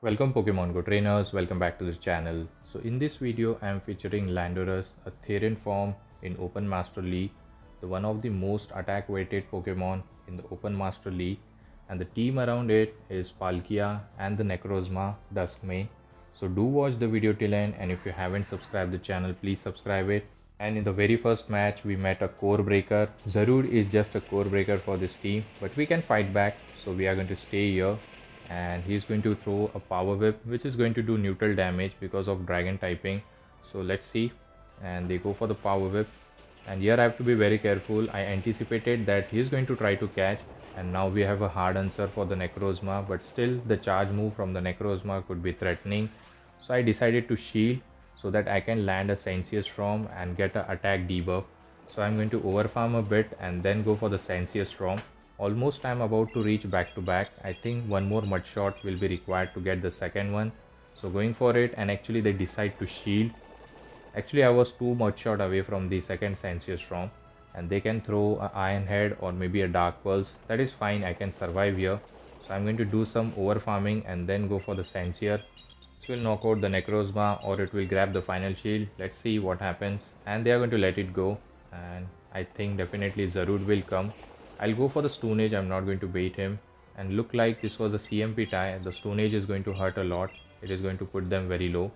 Welcome Pokemon Go trainers, welcome back to this channel. So in this video I am featuring Landorus, a Therian form in Open Master League, the one of the most attack weighted Pokemon in the Open Master League, and the team around it is Palkia and the Necrozma Duskmane. So do watch the video till end, and if you haven't subscribed the channel, please subscribe it. And in the very first match we met a core breaker. Zarude is just a core breaker for this team, but we can fight back, so we are going to stay here and he's going to throw a power whip which is going to do neutral damage because of dragon typing. So let's see, and they go for the power whip, and here I have to be very careful. I anticipated that he's going to try to catch, and now we have a hard answer for the Necrozma, but still the charge move from the Necrozma could be threatening. So I decided to shield so that I can land a Sensius Storm and get an attack debuff. So I'm going to overfarm a bit and then go for the Sensius Storm. Almost I'm about to reach back to back. I think one more mud shot will be required to get the second one. So going for it, and actually they decide to shield. Actually I was two mud shot away from the second Sensius Storm, and they can throw a Iron Head or maybe a Dark Pulse. That is fine, I can survive here. So I'm going to do some over farming and then go for the Sensier. This will knock out the Necrozma or it will grab the final shield. Let's see what happens, and they are going to let it go, and I think definitely Zarude will come. I'll go for the Stone Age, I'm not going to bait him, and look like this was a CMP tie. The Stone Age is going to hurt a lot, it is going to put them very low,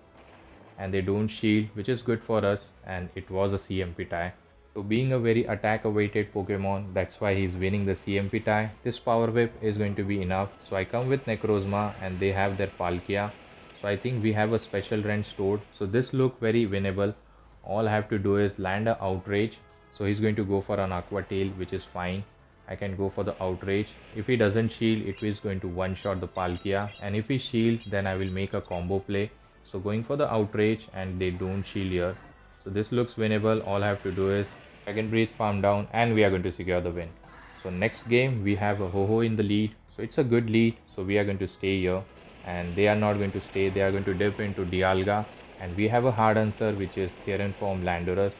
and they don't shield, which is good for us, and it was a CMP tie. So being a very attack awaited Pokemon, that's why he's winning the CMP tie. This power whip is going to be enough. So I come with Necrozma and they have their Palkia. So I think we have a special rend stored. So this look very winnable. All I have to do is land a outrage. So he's going to go for an Aqua Tail, which is fine. I can go for the outrage. If he doesn't shield, it is going to one shot the Palkia, and if he shields, then I will make a combo play. So going for the outrage, and they don't shield here. So this looks winnable. All I have to do is Dragon Breath, farm down, and we are going to secure the win. So next game we have a Ho-Oh in the lead. So it's a good lead. So we are going to stay here, and they are not going to stay. They are going to dip into Dialga, and we have a hard answer which is Therian form Landorus.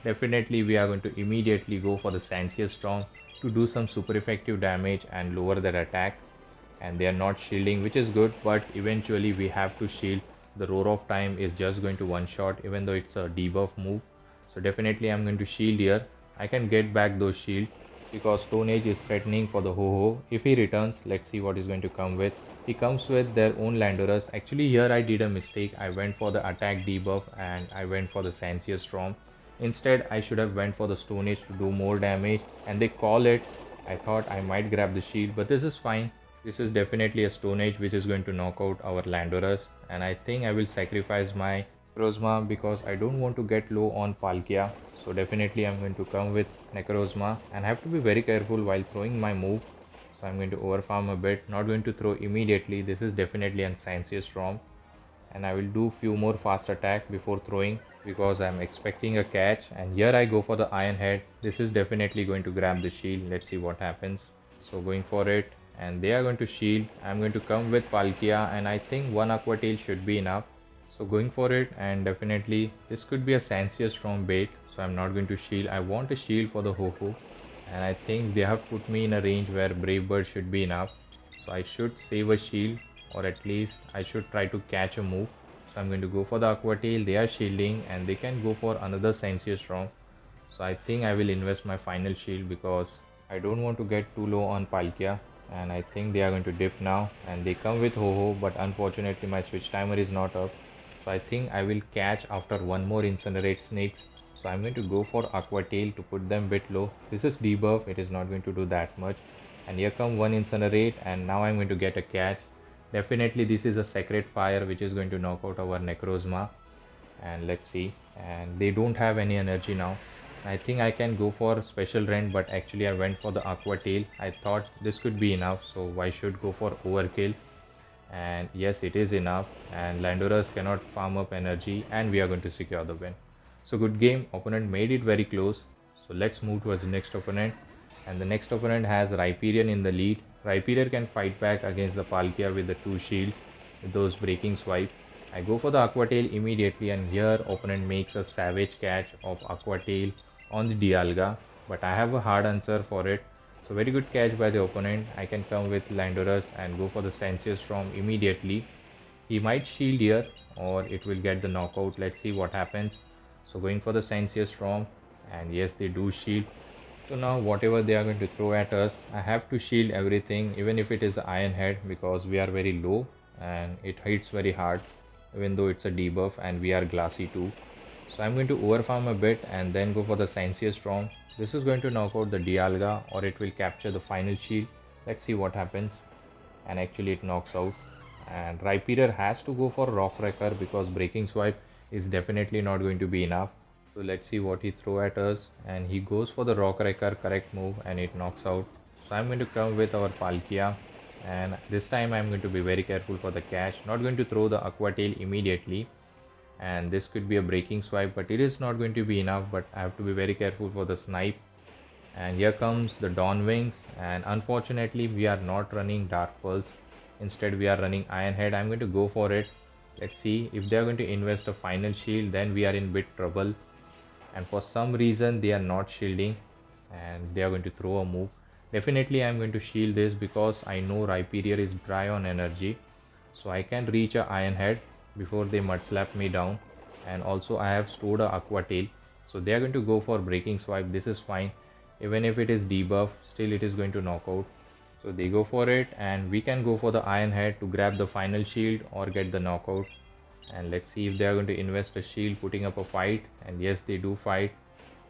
Definitely we are going to immediately go for the Sensius Storm to do some super effective damage and lower their attack, and they are not shielding, which is good, but eventually we have to shield. The Roar of Time is just going to one shot even though it's a debuff move. So definitely I'm going to shield here. I can get back those shield because Stone Age is threatening for the Ho-Oh. If he returns, let's see what he's going to come with. He comes with their own Landorus. Actually here I did a mistake. I went for the attack debuff and I went for the Sensius Storm. Instead I should have went for the Stone Age to do more damage, and they call it. I thought I might grab the shield, but this is fine. This is definitely a Stone Age which is going to knock out our Landorus, and I think I will sacrifice my Necrozma because I don't want to get low on Palkia. So definitely I'm going to come with Necrozma, and I have to be very careful while throwing my move. So I'm going to overfarm a bit, not going to throw immediately. This is definitely an Sensius Storm, and I will do few more fast attack before throwing because I'm expecting a catch, and here I go for the Iron Head. This is definitely going to grab the shield. Let's see what happens. So going for it, and they are going to shield. I'm going to come with Palkia, and I think one Aqua Tail should be enough. So going for it, and definitely this could be a Sensius Storm bait, so I'm not going to shield. I want a shield for the Ho-Oh, and I think they have put me in a range where Brave Bird should be enough. So I should save a shield, or at least I should try to catch a move. So I'm going to go for the Aqua Tail. They are shielding and they can go for another Sensius Storm. So I think I will invest my final shield because I don't want to get too low on Palkia, and I think they are going to dip now, and they come with Ho-Oh, but unfortunately my switch timer is not up. So I think I will catch after one more Incinerate Snakes. So I'm going to go for Aqua Tail to put them bit low. This is debuff, it is not going to do that much. And here come one Incinerate, and now I'm going to get a catch. Definitely this is a Sacred Fire which is going to knock out our Necrozma. And let's see. And they don't have any energy now. I think I can go for Special Rend, but actually I went for the Aqua Tail. I thought this could be enough, so why should go for Overkill? And yes, it is enough, and Landorus cannot farm up energy, and we are going to secure the win. So good game. Opponent made it very close. So let's move towards the next opponent, and the next opponent has Rhyperior in the lead. Rhyperior can fight back against the Palkia with the two shields with those breaking swipe. I go for the Aqua Tail immediately, and here opponent makes a savage catch of Aqua Tail on the Dialga, but I have a hard answer for it. So very good catch by the opponent. I can come with Landorus and go for the Sensius Storm immediately. He might shield here or it will get the knockout. Let's see what happens. So going for the Sensius Storm, and yes, they do shield. So now whatever they are going to throw at us, I have to shield everything, even if it is Iron Head, because we are very low and it hits very hard, even though it's a debuff and we are glassy too. So I'm going to overfarm a bit and then go for the Sensius Storm. This is going to knock out the Dialga or it will capture the final shield. Let's see what happens. And actually it knocks out. And Rhyperior has to go for Rock Wrecker because Breaking Swipe is definitely not going to be enough. So let's see what he throw at us, and he goes for the Rock Wrecker, correct move, and it knocks out. So I'm going to come with our Palkia, and this time I'm going to be very careful for the catch. Not going to throw the Aqua Tail immediately, and this could be a Breaking Swipe, but it is not going to be enough, but I have to be very careful for the Snipe. And here comes the Dawn Wings, and unfortunately we are not running Dark Pulse. Instead we are running Iron Head. I'm going to go for it. Let's see if they are going to invest a final shield, then we are in bit trouble. And for some reason they are not shielding and they are going to throw a move. Definitely I'm going to shield this because I know Rhyperior is dry on energy, so I can reach a Iron Head before they mud slap me down. And also I have stored a Aqua Tail, so they are going to go for Breaking Swipe. This is fine, even if it is debuff, still it is going to knock out. So they go for it, and we can go for the Iron Head to grab the final shield or get the knockout. And let's see if they are going to invest a shield, putting up a fight. And yes, they do fight,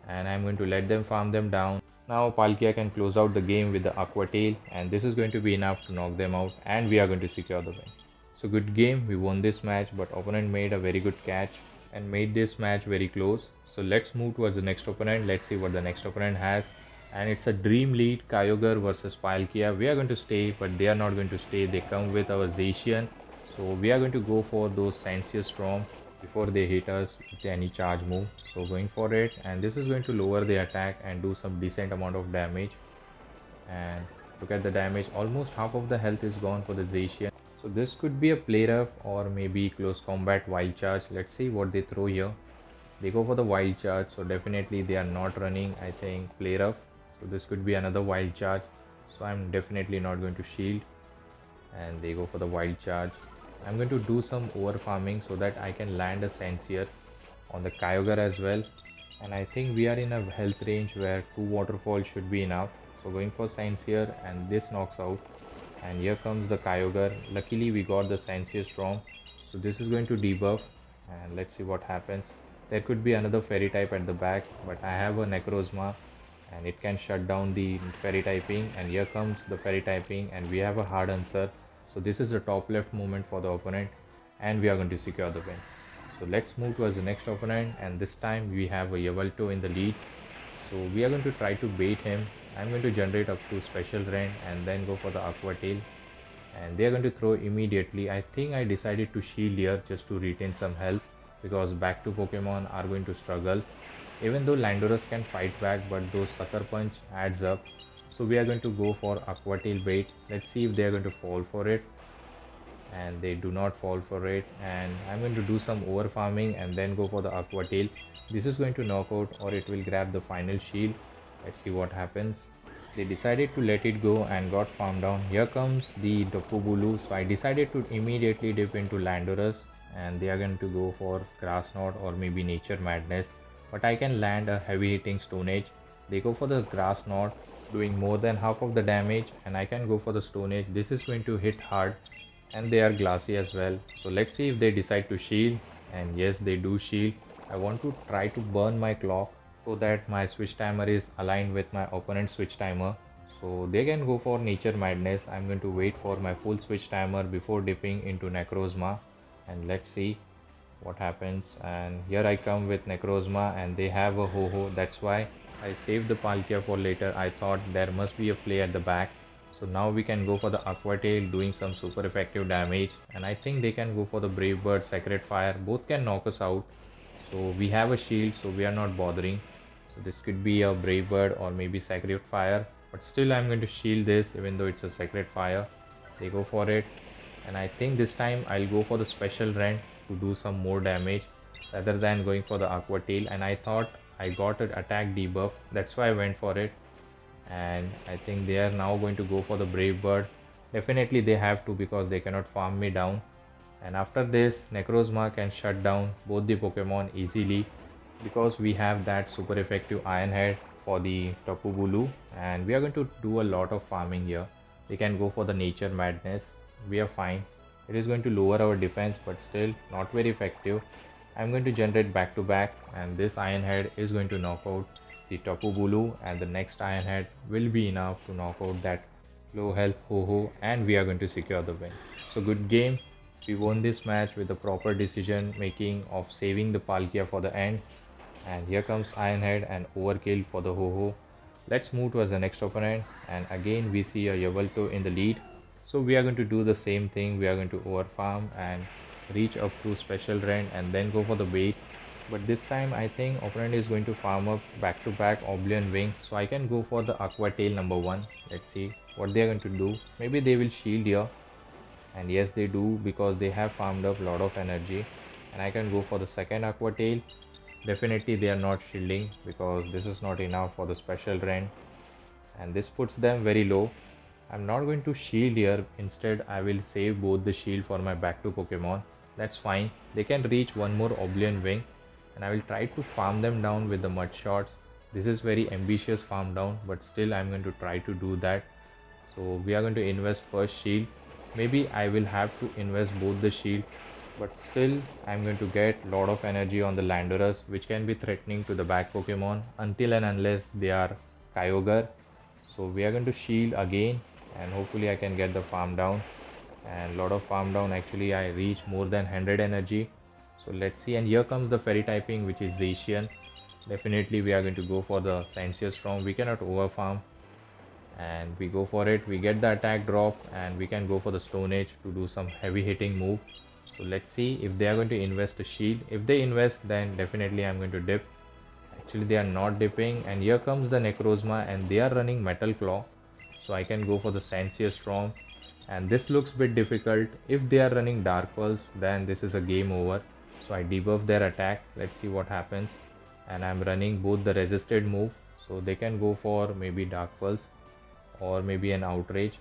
and I'm going to let them farm them down. Now Palkia can close out the game with the Aqua Tail, and this is going to be enough to knock them out, and we are going to secure the win. So good game, we won this match, but opponent made a very good catch and made this match very close. So let's move towards the next opponent. Let's see what the next opponent has. And it's a Dream Lead Kyogre versus Palkia. We are going to stay, but they are not going to stay. They come with our Zacian. So we are going to go for those Sensius Storm before they hit us with any charge move. So going for it, and this is going to lower the attack and do some decent amount of damage. And look at the damage, almost half of the health is gone for the Zacian. So this could be a play rough or maybe close combat wild charge. Let's see what they throw here. They go for the wild charge, so definitely they are not running, I think, play rough. So this could be another wild charge, so I'm definitely not going to shield. And they go for the wild charge. I'm going to do some over farming so that I can land a Sensier on the Kyogre as well. And I think we are in a health range where 2 waterfalls should be enough. So going for Sensier, and this knocks out. And here comes the Kyogre. Luckily we got the Sensier Storm, so this is going to debuff. And let's see what happens. There could be another fairy type at the back, but I have a Necrozma and it can shut down the fairy typing. And here comes the fairy typing, and we have a hard answer. So this is the top left movement for the opponent, and we are going to secure the win. So let's move towards the next opponent, and this time we have a Yveltal in the lead. So we are going to try to bait him. I'm going to generate up to Special Rend and then go for the Aqua Tail. And they are going to throw immediately. I think I decided to shield here just to retain some health, because back to Pokemon are going to struggle. Even though Landorus can fight back, but those Sucker Punch adds up. So we are going to go for Aqua Tail bait. Let's see if they are going to fall for it. And they do not fall for it. And I'm going to do some over farming and then go for the Aqua Tail. This is going to knock out, or it will grab the final shield. Let's see what happens. They decided to let it go and got farmed down. Here comes the Dokubulu. So I decided to immediately dip into Landorus, and they are going to go for Grass Knot or maybe Nature Madness. But I can land a heavy hitting Stone Age. They go for the Grass Knot, doing more than half of the damage, and I can go for the Stone Age. This is going to hit hard, and they are glassy as well. So let's see if they decide to shield, and yes, they do shield. I want to try to burn my clock so that my switch timer is aligned with my opponent's switch timer. So they can go for Nature Madness. I'm going to wait for my full switch timer before dipping into Necrozma, and let's see what happens. And here I come with Necrozma, and they have a Ho-Oh. That's why I saved the Palkia for later. I thought there must be a play at the back. So now we can go for the Aqua Tail, doing some super effective damage. And I think they can go for the Brave Bird, Sacred Fire. Both can knock us out. So we have a shield, so we are not bothering. So this could be a Brave Bird or maybe Sacred Fire. But still I'm going to shield this, even though it's a Sacred Fire. They go for it. And I think this time I'll go for the Special Rend to do some more damage rather than going for the Aqua Tail. And I thought I got an attack debuff. That's why I went for it. And I think they are now going to go for the Brave Bird. Definitely they have to, because they cannot farm me down. And after this, Necrozma can shut down both the Pokemon easily because we have that super effective Iron Head for the Tapu Bulu, and we are going to do a lot of farming here. They can go for the Nature Madness. We are fine. It is going to lower our defense, but still not very effective. I'm going to generate back to back, and this Iron Head is going to knock out the Tapu Bulu, and the next Iron Head will be enough to knock out that low health Ho-Oh, and we are going to secure the win. So good game. We won this match with the proper decision making of saving the Palkia for the end. And here comes Ironhead and overkill for the Ho-Oh. Let's move towards the next opponent, and again we see a Yveltal in the lead. So we are going to do the same thing. We are going to overfarm and reach up to special rend and then go for the bait. But this time I think opponent is going to farm up back to back Oblivion Wing, so I can go for the Aqua Tail number 1. Let's see what they are going to do. Maybe they will shield here, and yes they do because they have farmed up a lot of energy. And I can go for the second Aqua Tail. Definitely they are not shielding because this is not enough for the special rend, and this puts them very low. I'm not going to shield here. Instead I will save both the shield for my back to Pokemon. That's fine. They can reach one more Oblivion Wing, and I will try to farm them down with the mud shots. This is very ambitious farm down, but still I'm going to try to do that. So we are going to invest first shield. Maybe I will have to invest both the shield, but still I'm going to get a lot of energy on the Landorus, which can be threatening to the back Pokemon until and unless they are Kyogre. So we are going to shield again, and hopefully I can get the farm down, and lot of farm down. Actually I reach more than 100 energy. So let's see, and here comes the fairy typing, which is Zacian. Definitely we are going to go for the Sensious Storm. We cannot overfarm, and we go for it. We get the attack drop, and we can go for the Stone Age to do some heavy hitting move. So let's see if they are going to invest a shield. If they invest, then definitely I'm going to dip. Actually they are not dipping, and here comes the Necrozma, and they are running Metal Claw. So I can go for the Sensious Storm, and this looks a bit difficult. If they are running Dark Pulse, then this is a game over. So I debuff their attack. Let's see what happens. And I'm running both the resisted move, so they can go for maybe Dark Pulse or maybe an Outrage.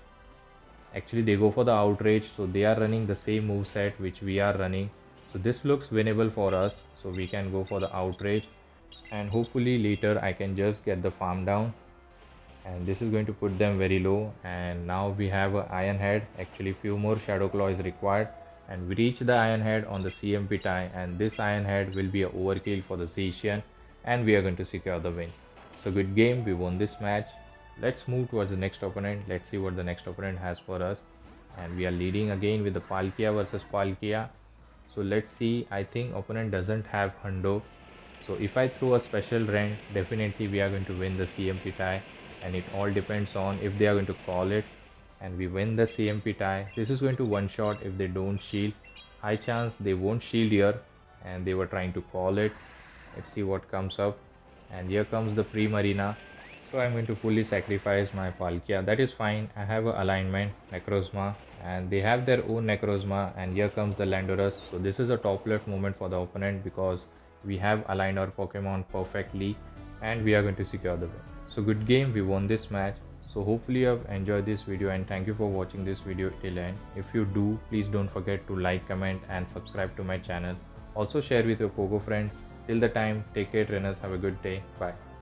Actually they go for the Outrage, so they are running the same move set which we are running. So this looks winnable for us, so we can go for the Outrage, and hopefully later I can just get the farm down. And this is going to put them very low, and now we have an Iron Head. Actually few more Shadow Claw is required, and we reach the Iron Head on the CMP tie, and this Iron Head will be a overkill for the Zacian, and we are going to secure the win. So good game, we won this match. Let's move towards the next opponent. Let's see what the next opponent has for us. And we are leading again with the Palkia versus Palkia. So let's see. I think opponent doesn't have Hundo. So if I throw a special rend, definitely we are going to win the CMP tie. And it all depends on if they are going to call it. And we win the CMP tie. This is going to one shot if they don't shield. High chance they won't shield here. And they were trying to call it. Let's see what comes up. And here comes the Primarina. So I'm going to fully sacrifice my Palkia. That is fine. I have a alignment Necrozma, and they have their own Necrozma, and here comes the Landorus. So this is a top left moment for the opponent because we have aligned our Pokemon perfectly, and we are going to secure the win. So good game, we won this match. So hopefully you have enjoyed this video, and thank you for watching this video till end. If you do, please don't forget to like, comment and subscribe to my channel. Also share with your Pogo friends. Till the time, take care trainers, have a good day. Bye.